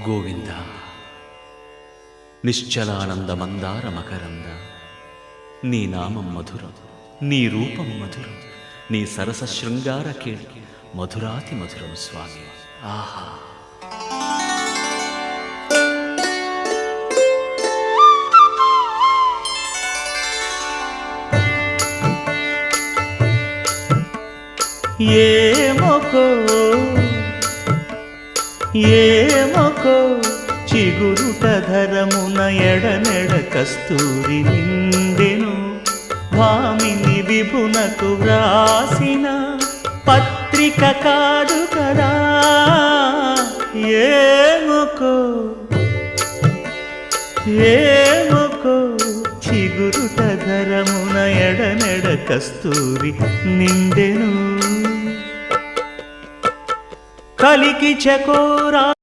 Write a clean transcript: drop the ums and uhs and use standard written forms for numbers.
గోవింద నిశ్చలానంద మందార మకరంద నీ నామం మధురం, నీ రూపం మధురం, నీ సరస శృంగార కేళి మధురాతి మధురం స్వామి. ఆహా! ఏమొకో చిగురుట ధరమున ఎడనెడ కస్తూరి నిండెను, భామిని విభునకు వ్రాసిన పత్రిక కాదు కదా. ఏమొకో చిగురుట ధరమున ఎడనెడ కస్తూరి నిండెను, కలికి చకోరా